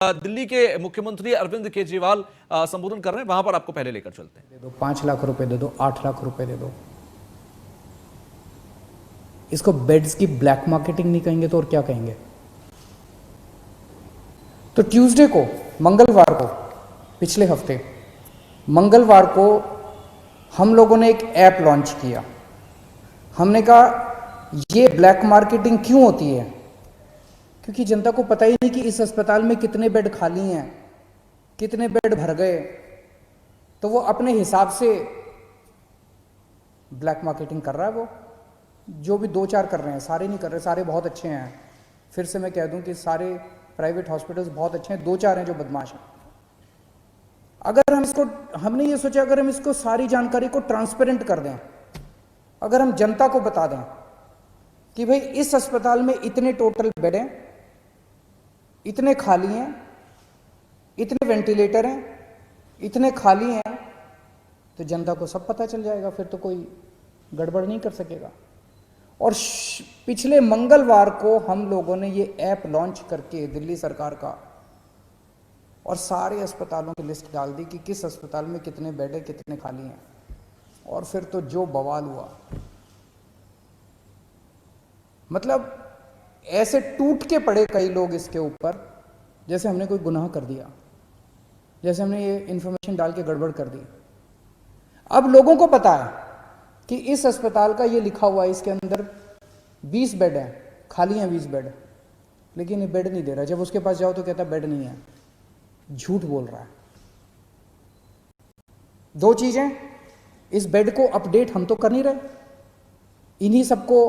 दिल्ली के मुख्यमंत्री अरविंद केजरीवाल संबोधन कर रहे हैं, वहां पर आपको पहले लेकर चलते हैं। दे दो 5 लाख रुपए दे दो, 8 लाख रुपए दे दो। इसको बेड्स की ब्लैक मार्केटिंग नहीं कहेंगे तो और क्या कहेंगे? तो ट्यूसडे को, मंगलवार को, पिछले हफ्ते मंगलवार को हम लोगों ने एक ऐप लॉन्च किया। हमने कहा ये ब्लैक मार्केटिंग क्यों होती है? क्योंकि जनता को पता ही नहीं कि इस अस्पताल में कितने बेड खाली हैं, कितने बेड भर गए, तो वो अपने हिसाब से ब्लैक मार्केटिंग कर रहा है। वो जो भी 2-4 कर रहे हैं, सारे नहीं कर रहे, सारे बहुत अच्छे हैं। फिर से मैं कह दूं कि सारे प्राइवेट हॉस्पिटल्स बहुत अच्छे हैं, 2-4 हैं जो बदमाश हैं। अगर हम इसको, हमने ये सोचा अगर हम इसको सारी जानकारी को ट्रांसपेरेंट कर दें, अगर हम जनता को बता दें कि भाई इस अस्पताल में इतने टोटल बेड हैं, इतने खाली हैं, इतने वेंटिलेटर हैं, इतने खाली हैं, तो जनता को सब पता चल जाएगा। फिर तो कोई गड़बड़ नहीं कर सकेगा। और पिछले मंगलवार को हम लोगों ने ये ऐप लॉन्च करके दिल्ली सरकार का, और सारे अस्पतालों की लिस्ट डाल दी कि किस अस्पताल में कितने बेड है, कितने खाली हैं। और फिर तो जो बवाल हुआ, मतलब ऐसे टूट के पड़े कई लोग इसके ऊपर, जैसे हमने कोई गुनाह कर दिया, जैसे हमने ये इंफॉर्मेशन डाल के गड़बड़ कर दी। अब लोगों को पता है कि इस अस्पताल का ये लिखा हुआ है, इसके अंदर 20 बेड हैं, खाली हैं 20 बेड, लेकिन ये बेड नहीं दे रहा। जब उसके पास जाओ तो कहता बेड नहीं है, झूठ बोल रहा है। 2 चीजें, इस बेड को अपडेट हम तो कर नहीं रहे, इन्हीं सबको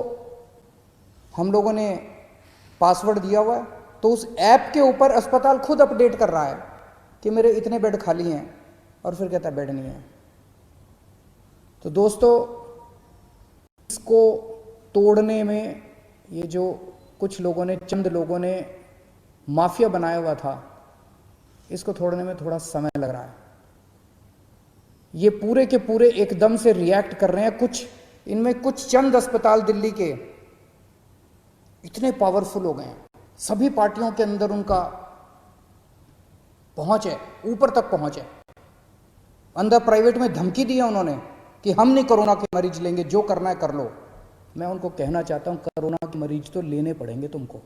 हम लोगों ने पासवर्ड दिया हुआ है, तो उस ऐप के ऊपर अस्पताल खुद अपडेट कर रहा है कि मेरे इतने बेड खाली हैं, और फिर कहता है बेड नहीं है। तो दोस्तों, इसको तोड़ने में ये जो कुछ लोगों ने, चंद लोगों ने माफिया बनाया हुआ था, इसको तोड़ने में थोड़ा समय लग रहा है। ये पूरे के पूरे एकदम से रिएक्ट कर रहे हैं। कुछ इनमें कुछ चंद अस्पताल दिल्ली के इतने पावरफुल हो गए हैं, सभी पार्टियों के अंदर उनका पहुंच है, ऊपर तक पहुंच है। अंदर प्राइवेट में धमकी दी है उन्होंने कि हम नहीं कोरोना के मरीज लेंगे, जो करना है कर लो। मैं उनको कहना चाहता हूं, कोरोना के मरीज तो लेने पड़ेंगे तुमको।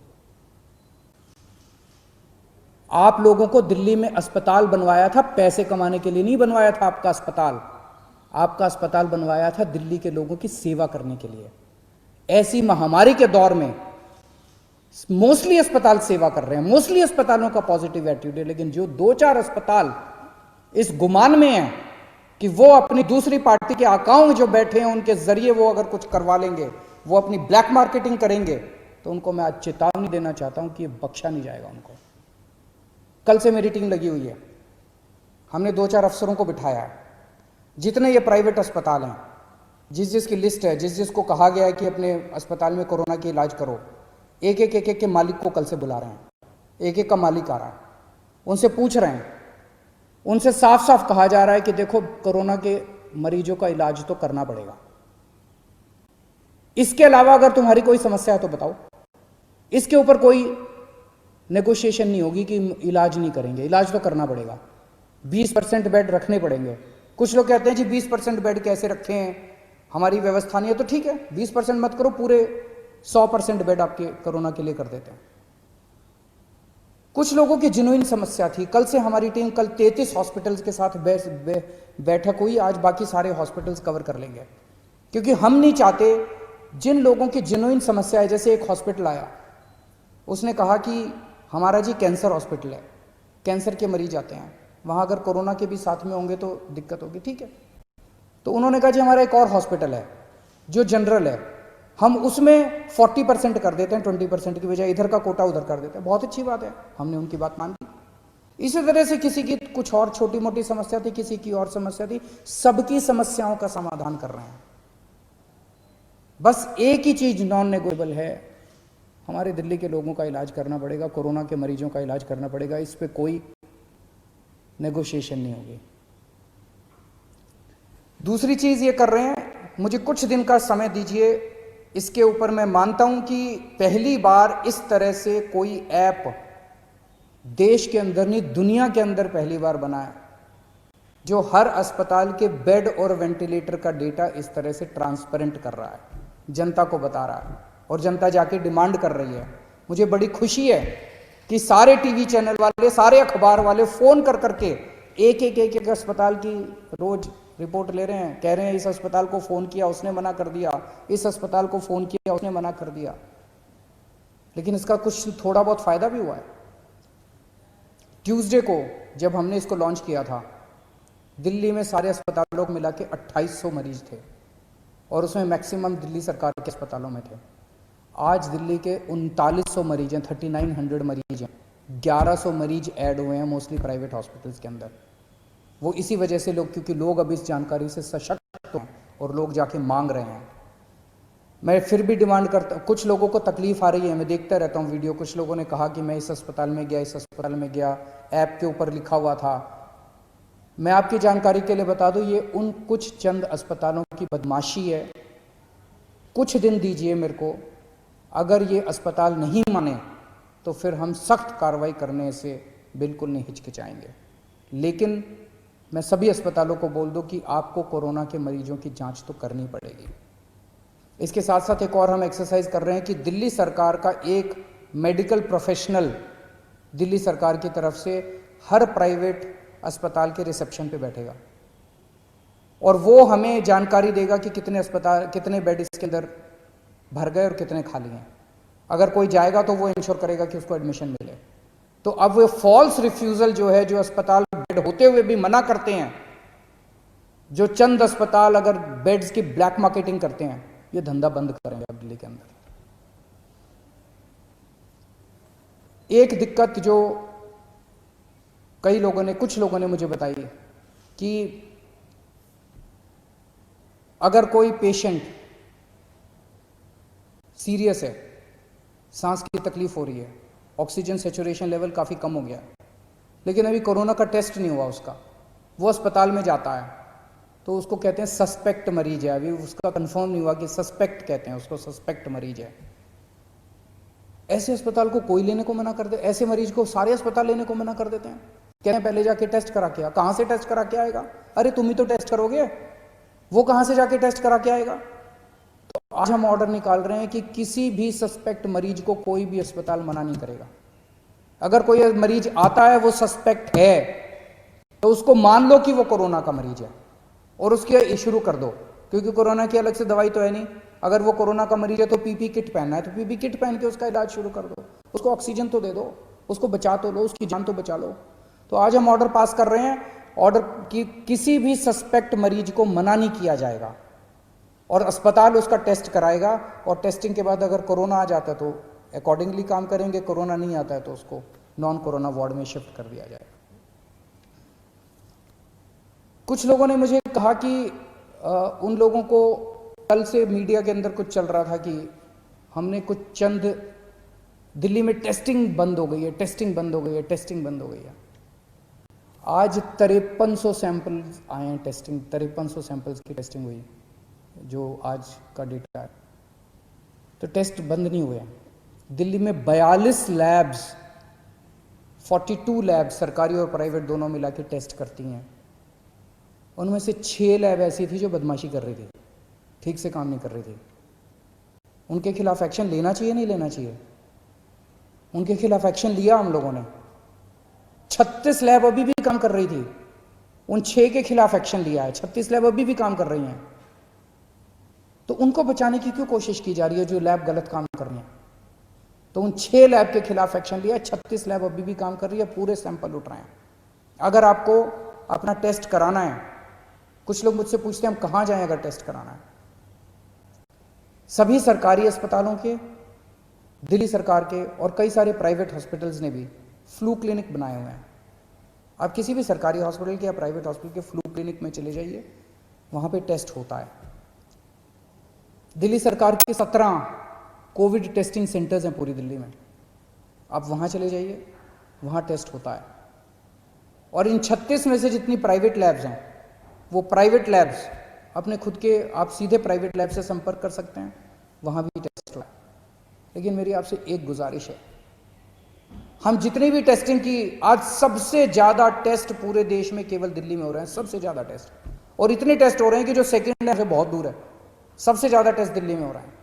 आप लोगों को दिल्ली में अस्पताल बनवाया था पैसे कमाने के लिए नहीं बनवाया था। आपका अस्पताल बनवाया था दिल्ली के लोगों की सेवा करने के लिए। ऐसी महामारी के दौर में मोस्टली अस्पताल सेवा कर रहे हैं, मोस्टली अस्पतालों का पॉजिटिव एटीट्यूड है। लेकिन जो 2-4 अस्पताल इस गुमान में हैं कि वो अपनी दूसरी पार्टी के आकाओं जो बैठे हैं उनके जरिए वो अगर कुछ करवा लेंगे, वो अपनी ब्लैक मार्केटिंग करेंगे, तो उनको मैं आज चेतावनी देना चाहता हूं कि ये बख्शा नहीं जाएगा उनको। कल से मेरी टीम लगी हुई है, हमने 2-4 अफसरों को बिठाया है। जितने ये प्राइवेट अस्पताल हैं, जिस जिसकी लिस्ट है, जिस जिसको कहा गया है कि अपने अस्पताल में कोरोना की इलाज करो, एक एक के मालिक को कल से बुला रहे हैं। एक का मालिक आ रहा है, उनसे पूछ रहे हैं, उनसे साफ साफ कहा जा रहा है कि देखो कोरोना के मरीजों का इलाज तो करना पड़ेगा। इसके अलावा अगर तुम्हारी कोई समस्या है तो बताओ। इसके ऊपर कोई नेगोशिएशन नहीं होगी कि इलाज नहीं करेंगे, इलाज तो करना पड़ेगा। 20% बेड रखने पड़ेंगे। कुछ लोग कहते हैं जी 20% बेड कैसे रखे हैं, हमारी व्यवस्था नहीं है। तो ठीक है, 20% मत करो, पूरे 100% बेड आपके कोरोना के लिए कर देते हैं। कुछ लोगों की जेन्युइन समस्या थी। कल से हमारी टीम, कल 33 हॉस्पिटल्स के साथ बैठक हुई। आज बाकी सारे हॉस्पिटल्स कवर कर लेंगे, क्योंकि हम नहीं चाहते जिन लोगों की जेन्युइन समस्या है। जैसे एक हॉस्पिटल आया, उसने कहा कि हमारा जी कैंसर हॉस्पिटल है, कैंसर के मरीज आते हैं, वहाँ अगर कोरोना के भी साथ में होंगे तो दिक्कत होगी। ठीक है, तो उन्होंने कहा जी हमारा एक और हॉस्पिटल है जो जनरल है, हम उसमें 40% कर देते हैं, 20% की बजाय इधर का कोटा उधर कर देते हैं। बहुत अच्छी बात है, हमने उनकी बात मान ली। इसी तरह से किसी की कुछ और छोटी मोटी समस्या थी, किसी की और समस्या थी, सबकी समस्याओं का समाधान कर रहे हैं। बस एक ही चीज नॉन नेगोशिएबल है, हमारे दिल्ली के लोगों का इलाज करना पड़ेगा, कोरोना के मरीजों का इलाज करना पड़ेगा। इस पे कोई नेगोशिएशन नहीं होगी। दूसरी चीज ये कर रहे हैं, मुझे कुछ दिन का समय दीजिए, इसके ऊपर मैं मानता हूं कि पहली बार इस तरह से कोई ऐप देश के अंदर नहीं दुनिया के अंदर पहली बार बना है जो हर अस्पताल के बेड और वेंटिलेटर का डेटा इस तरह से ट्रांसपेरेंट कर रहा है, जनता को बता रहा है और जनता जाके डिमांड कर रही है। मुझे बड़ी खुशी है कि सारे टीवी चैनल वाले, सारे अखबार वाले फोन कर करके एक अस्पताल की रोज रिपोर्ट ले रहे हैं, कह रहे हैं इस अस्पताल को फोन किया उसने मना कर दिया, इस अस्पताल को फोन किया उसने मना कर दिया। लेकिन इसका कुछ थोड़ा बहुत फायदा भी हुआ है। ट्यूसडे को जब हमने इसको लॉन्च किया था, दिल्ली में सारे अस्पतालों को मिला के 2800 मरीज थे और उसमें मैक्सिमम दिल्ली सरकार के अस्पतालों में थे। आज दिल्ली के 3900 मरीज हैं, 3900 मरीज हैं, 1100 मरीज ऐड हुए हैं मोस्टली प्राइवेट हॉस्पिटल्स के अंदर। वो इसी वजह से लोग, क्योंकि लोग अब इस जानकारी से सशक्त हैं और लोग जाके मांग रहे हैं। मैं फिर भी डिमांड करता, कुछ लोगों को तकलीफ आ रही है, मैं देखता रहता हूँ वीडियो। कुछ लोगों ने कहा कि मैं इस अस्पताल में गया, इस अस्पताल में गया, ऐप के ऊपर लिखा हुआ था। मैं आपकी जानकारी के लिए बता दूं, ये उन कुछ चंद अस्पतालों की बदमाशी है। कुछ दिन दीजिए मेरे को, अगर ये अस्पताल नहीं माने तो फिर हम सख्त कार्रवाई करने से बिल्कुल नहीं हिचकिचाएंगे। लेकिन मैं सभी अस्पतालों को बोल दूं कि आपको कोरोना के मरीजों की जांच तो करनी पड़ेगी। इसके साथ साथ एक और हम एक्सरसाइज कर रहे हैं कि दिल्ली सरकार का एक मेडिकल प्रोफेशनल दिल्ली सरकार की तरफ से हर प्राइवेट अस्पताल के रिसेप्शन पे बैठेगा और वो हमें जानकारी देगा कि कितने अस्पताल, कितने बेड इसके अंदर भर गए और कितने खाली हैं। अगर कोई जाएगा तो वो इंश्योर करेगा कि उसको एडमिशन मिले। तो अब वो फॉल्स रिफ्यूजल जो है, जो अस्पताल बेड होते हुए भी मना करते हैं, जो चंद अस्पताल अगर बेड्स की ब्लैक मार्केटिंग करते हैं, ये धंधा बंद करेंगे अब दिल्ली के अंदर। एक दिक्कत जो कुछ लोगों ने मुझे बताई कि अगर कोई पेशेंट सीरियस है, सांस की तकलीफ हो रही है, ऑक्सीजन सैचुरेशन लेवल काफ़ी कम हो गया है, लेकिन अभी कोरोना का टेस्ट नहीं हुआ उसका, वो अस्पताल में जाता है तो उसको कहते हैं सस्पेक्ट मरीज है। अभी उसका कंफर्म नहीं हुआ कि सस्पेक्ट कहते हैं उसको, सस्पेक्ट मरीज है। ऐसे अस्पताल को कोई लेने को मना कर दे, ऐसे मरीज को सारे अस्पताल लेने को मना कर देते हैं। कहते हैं पहले जाके टेस्ट करा के आ। कहाँ से टेस्ट करा के आएगा? अरे तुम ही तो टेस्ट करोगे, वो कहाँ से जाके टेस्ट करा के आएगा? तो आज हम ऑर्डर निकाल रहे हैं कि किसी भी सस्पेक्ट मरीज को कोई भी अस्पताल मना नहीं करेगा। अगर कोई मरीज आता है वो सस्पेक्ट है तो उसको मान लो कि वो कोरोना का मरीज है और उसके शुरू कर दो, क्योंकि कोरोना की अलग से दवाई तो है नहीं। अगर वो कोरोना का मरीज है तो पीपी किट पहनना है तो पीपी किट पहन के उसका इलाज शुरू कर दो, उसको ऑक्सीजन तो दे दो, उसको बचा तो लो, उसकी जान तो बचा लो। तो आज हम ऑर्डर पास कर रहे हैं, ऑर्डर कि किसी भी सस्पेक्ट मरीज को मना नहीं किया जाएगा और अस्पताल उसका टेस्ट कराएगा और टेस्टिंग के बाद अगर कोरोना आ जाता है तो अकॉर्डिंगली काम करेंगे, कोरोना नहीं आता है तो उसको नॉन कोरोना वार्ड में शिफ्ट कर दिया जाएगा। कुछ लोगों ने मुझे कहा कि उन लोगों को कल से मीडिया के अंदर कुछ चल रहा था कि हमने कुछ चंद दिल्ली में टेस्टिंग बंद हो गई है, टेस्टिंग बंद हो गई है, टेस्टिंग बंद हो गई है। आज 5300 सैंपल्स आए हैं टेस्टिंग, 5300 सैंपल्स की टेस्टिंग हुई जो आज का डेटा है। तो टेस्ट बंद नहीं हुए हैं। दिल्ली में 42 लैब्स, 42 लैब्स सरकारी और प्राइवेट दोनों मिला के टेस्ट करती हैं। उनमें से 6 लैब ऐसी थी जो बदमाशी कर रही थी, ठीक से काम नहीं कर रही थी। उनके खिलाफ एक्शन लेना चाहिए, नहीं लेना चाहिए? उनके खिलाफ एक्शन लिया हम लोगों ने। 36 लैब अभी भी काम कर रही थी, उन 6 के खिलाफ एक्शन लिया है। 36 लैब अभी भी काम कर रही हैं। तो उनको बचाने की क्यों कोशिश की जा रही है जो लैब गलत काम कर रही हैं? तो उन 6 लैब के खिलाफ एक्शन लिया, 36 लैब अभी भी काम कर रही है, पूरे सैंपल उठ रहे हैं। अगर आपको अपना टेस्ट कराना है, कुछ लोग मुझसे पूछते हैं हम कहाँ जाएं अगर टेस्ट कराना है। सभी सरकारी अस्पतालों के, दिल्ली सरकार के और कई सारे प्राइवेट हॉस्पिटल्स ने भी फ्लू क्लिनिक बनाए हुए हैं। आप किसी भी सरकारी हॉस्पिटल के या प्राइवेट हॉस्पिटल के फ्लू क्लिनिक में चले जाइए, वहाँ पे टेस्ट होता है। दिल्ली सरकार के 17 कोविड टेस्टिंग सेंटर्स हैं पूरी दिल्ली में, आप वहाँ चले जाइए, वहाँ टेस्ट होता है। और इन 36 में से जितनी प्राइवेट लैब्स हैं, वो प्राइवेट लैब्स अपने खुद के, आप सीधे प्राइवेट लैब से संपर्क कर सकते हैं, वहाँ भी टेस्ट होता है। लेकिन मेरी आपसे एक गुजारिश है, हम जितनी भी टेस्टिंग की, आज सबसे ज्यादा टेस्ट पूरे देश में केवल दिल्ली में हो रहे हैं, सबसे ज्यादा टेस्ट। और इतने टेस्ट हो रहे हैं कि जो सेकंड है से बहुत दूर है। सबसे ज्यादा टेस्ट दिल्ली में हो रहा है।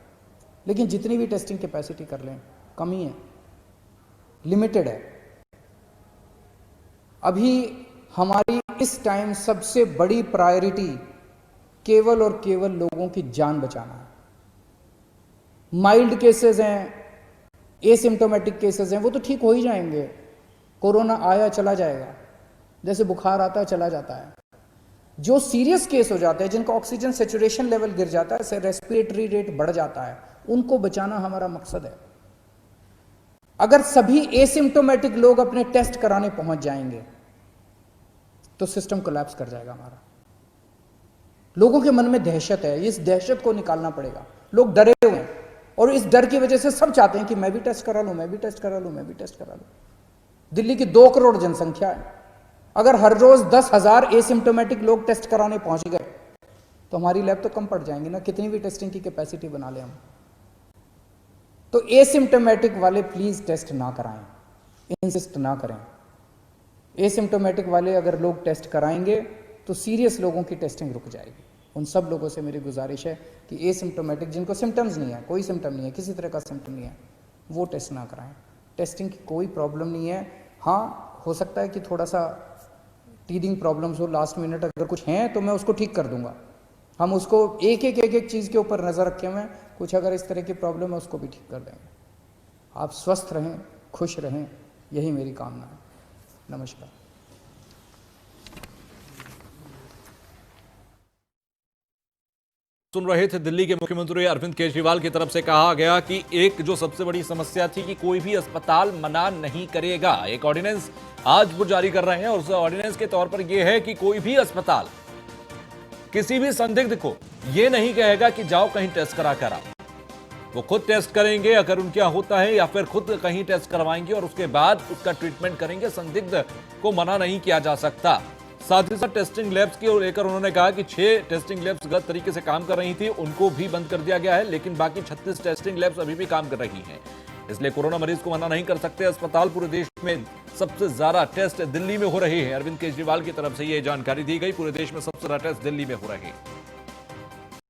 लेकिन जितनी भी टेस्टिंग कैपेसिटी कर लें, कमी है, लिमिटेड है। अभी हमारी इस टाइम सबसे बड़ी प्रायोरिटी केवल और केवल लोगों की जान बचाना है। माइल्ड केसेस हैं, एसिम्टोमेटिक केसेस हैं, वो तो ठीक हो ही जाएंगे। कोरोना आया चला जाएगा, जैसे बुखार आता है चला जाता है। जो सीरियस केस हो जाते हैं, जिनका ऑक्सीजन सेचुरेशन लेवल गिर जाता है, रेस्पिरेटरी रेट बढ़ जाता है, उनको बचाना हमारा मकसद है। अगर सभी एसिम्टोमेटिक लोग अपने टेस्ट कराने पहुंच जाएंगे तो सिस्टम कोलैप्स कर जाएगा हमारा। लोगों के मन में दहशत है, इस दहशत को निकालना पड़ेगा। लोग डरे हुए हैं और इस डर की वजह से सब चाहते हैं कि मैं भी टेस्ट करा लूं, मैं भी टेस्ट करा लूं, मैं भी टेस्ट करा लूं। दिल्ली की 2 करोड़ जनसंख्या है। अगर हर रोज 10,000 एसिम्टोमेटिक लोग टेस्ट कराने पहुंच गए तो हमारी लैब तो कम पड़ जाएंगी ना, कितनी भी टेस्टिंग की कैपेसिटी बना ले हम। तो एसिम्टोमेटिक वाले प्लीज टेस्ट ना कराएं, इंसिस्ट ना करें। एसिम्टोमेटिक वाले अगर लोग टेस्ट कराएंगे तो सीरियस लोगों की टेस्टिंग रुक जाएगी। उन सब लोगों से मेरी गुजारिश है कि एसिम्टोमेटिक, जिनको सिम्टम्स नहीं है, कोई सिम्टम नहीं है, किसी तरह का सिम्टम नहीं है, वो टेस्ट ना कराएं। टेस्टिंग की कोई प्रॉब्लम नहीं है। हाँ, हो सकता है कि थोड़ा सा टीदिंग प्रॉब्लम्स हो, लास्ट मिनट अगर कुछ हैं तो मैं उसको ठीक कर दूंगा। हम उसको एक एक चीज़ के ऊपर नज़र रखे हुए हैं। कुछ अगर इस तरह की प्रॉब्लम है उसको भी ठीक कर देंगे। आप स्वस्थ रहें, खुश रहें, यही मेरी कामना है। नमस्कार। सुन रहे थे दिल्ली के मुख्यमंत्री अरविंद केजरीवाल की तरफ से कहा गया कि एक जो सबसे बड़ी समस्या थी कि कोई भी अस्पताल मना नहीं करेगा। एक ऑर्डिनेंस आज वो जारी कर रहे हैं और उस ऑर्डिनेंस के तौर पर यह है कि कोई भी अस्पताल किसी भी संदिग्ध को यह नहीं कहेगा कि जाओ कहीं टेस्ट करा कर आओ। वो खुद टेस्ट करेंगे अगर उनके यहां होता है, या फिर खुद कहीं टेस्ट करवाएंगे और उसके बाद उसका ट्रीटमेंट करेंगे। संदिग्ध को मना नहीं किया जा सकता। साथ ही साथ टेस्टिंग लैब्स की लेकर उन्होंने कहा कि 6 टेस्टिंग लैब्स गलत तरीके से काम कर रही थी, उनको भी बंद कर दिया गया है, लेकिन बाकी 36 टेस्टिंग लैब्स अभी भी काम कर रही हैं। इसलिए कोरोना मरीज को मना नहीं कर सकते अस्पताल। पूरे देश में सबसे ज्यादा टेस्ट दिल्ली में हो रहे हैं। अरविंद केजरीवाल की तरफ से यह जानकारी दी गई, पूरे देश में सबसे ज्यादा टेस्ट दिल्ली में हो रहे हैं।